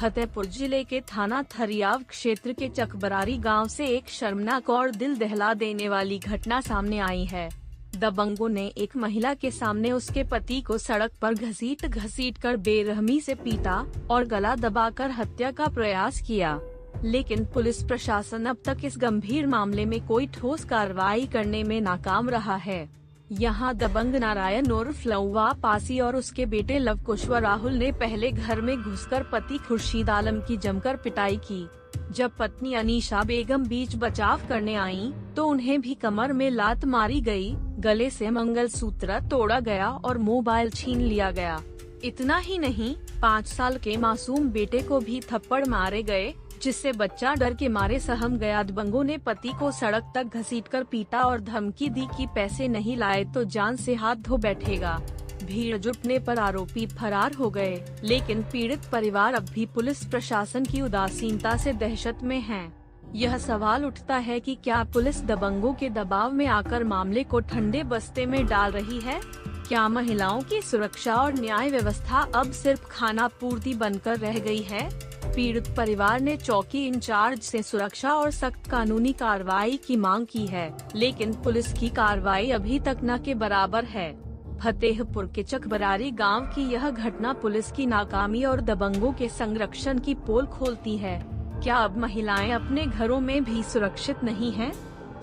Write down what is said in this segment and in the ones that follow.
फतेहपुर जिले के थाना थरियाव क्षेत्र के चकबरारी गांव से एक शर्मनाक और दिल दहला देने वाली घटना सामने आई है। दबंगों ने एक महिला के सामने उसके पति को सड़क पर घसीट कर बेरहमी से पीटा और गला दबाकर हत्या का प्रयास किया, लेकिन पुलिस प्रशासन अब तक इस गंभीर मामले में कोई ठोस कार्रवाई करने में नाकाम रहा है। यहाँ दबंग नारायण उर्फ लौवा पासी और उसके बेटे लव कुशवा राहुल ने पहले घर में घुसकर पति खुर्शीद आलम की जमकर पिटाई की। जब पत्नी अनीशा बेगम बीच बचाव करने आईं, तो उन्हें भी कमर में लात मारी गई, गले से मंगलसूत्र तोड़ा गया और मोबाइल छीन लिया गया। इतना ही नहीं, 5 साल के मासूम बेटे को भी थप्पड़ मारे गए, जिससे बच्चा डर के मारे सहम गया। दबंगों ने पति को सड़क तक घसीटकर पीटा और धमकी दी कि पैसे नहीं लाए तो जान से हाथ धो बैठेगा। भीड़ जुटने पर आरोपी फरार हो गए, लेकिन पीड़ित परिवार अब भी पुलिस प्रशासन की उदासीनता से दहशत में है। यह सवाल उठता है कि क्या पुलिस दबंगों के दबाव में आकर मामले को ठंडे बस्ते में डाल रही है? क्या महिलाओं की सुरक्षा और न्याय व्यवस्था अब सिर्फ खाना पूर्ति बनकर रह गई है? पीड़ित परिवार ने चौकी इंचार्ज से सुरक्षा और सख्त कानूनी कार्रवाई की मांग की है, लेकिन पुलिस की कार्रवाई अभी तक न के बराबर है। फतेहपुर के चकबरारी गांव की यह घटना पुलिस की नाकामी और दबंगों के संरक्षण की पोल खोलती है। क्या अब महिलाएं अपने घरों में भी सुरक्षित नहीं हैं?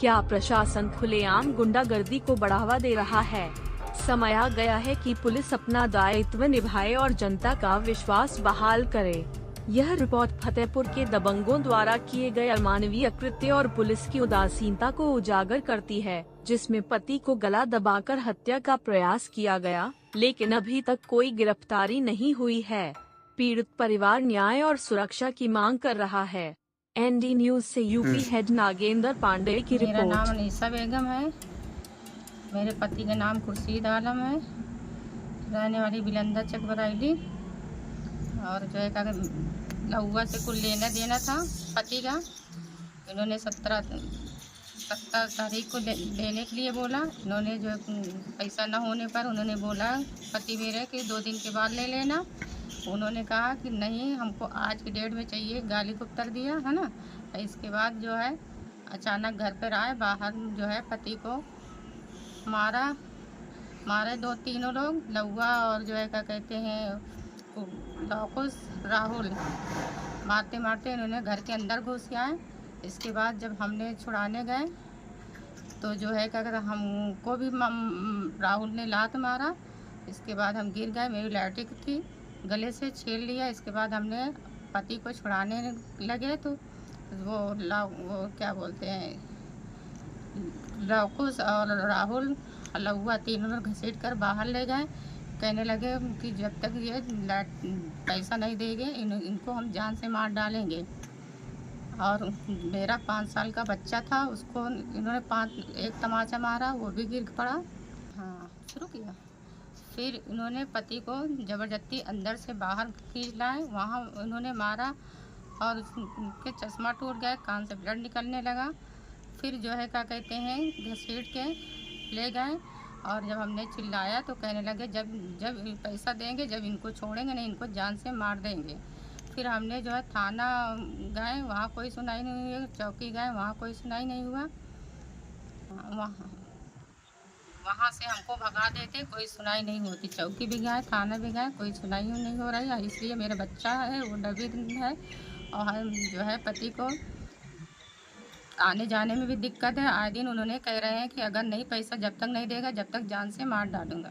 क्या प्रशासन खुलेआम गुंडागर्दी को बढ़ावा दे रहा है? समय आ गया है कि पुलिस अपना दायित्व निभाए और जनता का विश्वास बहाल करे। यह रिपोर्ट फतेहपुर के दबंगों द्वारा किए गए अमानवीय कृत्य और पुलिस की उदासीनता को उजागर करती है, जिसमें पति को गला दबाकर हत्या का प्रयास किया गया, लेकिन अभी तक कोई गिरफ्तारी नहीं हुई है। पीड़ित परिवार न्याय और सुरक्षा की मांग कर रहा है। एनडी न्यूज से यूपी हेड नागेंद्र पांडे की रिपोर्ट। मेरा नाम अनीशा बेगम है। मेरे पति का नाम खुर्शीद आलम है, रहने वाली बिलंदा चकबराइली। और जो है लहुआ से कुल लेना देना था पति का। इन्होंने 17 तारीख को लेने के लिए बोला। इन्होंने जो पैसा न होने पर उन्होंने बोला पति मेरे कि 2 दिन के बाद ले लेना। उन्होंने कहा कि नहीं, हमको आज की डेट में चाहिए, गाली को उत्तर दिया है ना। इसके बाद जो है अचानक घर पर आए, बाहर जो है पति को मारे 2-3 लोग, लहुआ और जो है क्या कहते हैं लौकुश राहुल। मारते मारते इन्होंने घर के अंदर घुस आए। इसके बाद जब हमने छुड़ाने गए तो जो है क्या कहते हमको भी राहुल ने लात मारा। इसके बाद हम गिर गए, मेरी लैट्रिक थी, गले से छील लिया। इसके बाद हमने पति को छुड़ाने लगे तो वो क्या बोलते हैं लौकुश और राहुल लहुआ तीनों ने घसीट कर बाहर ले गए। कहने लगे कि जब तक ये पैसा नहीं देंगे इनको हम जान से मार डालेंगे। और मेरा 5 साल का बच्चा था, उसको इन्होंने एक तमाचा मारा, वो भी गिर पड़ा। हाँ, शुरू किया। फिर इन्होंने पति को ज़बरदस्ती अंदर से बाहर खींच लाए, वहाँ इन्होंने मारा और उनके चश्मा टूट गया, कान से ब्लड निकलने लगा। फिर जो है क्या कहते हैं घसीट के ले गए। और जब हमने चिल्लाया तो कहने लगे जब पैसा देंगे, जब इनको छोड़ेंगे नहीं, इनको जान से मार देंगे। फिर हमने जो है थाना गए, वहाँ कोई सुनाई नहीं हुई। चौकी गए, वहाँ कोई सुनाई नहीं हुआ। वहाँ से हमको भगा देते, कोई सुनाई नहीं होती। चौकी भी गए, थाना भी गए, कोई सुनाई नहीं हो रही है। इसलिए मेरा बच्चा है वो नवीन है और हम जो है पति को आने जाने में भी दिक्कत है। आए दिन उन्होंने कह रहे हैं कि अगर नहीं पैसा जब तक नहीं देगा जब तक जान से मार डालूंगा।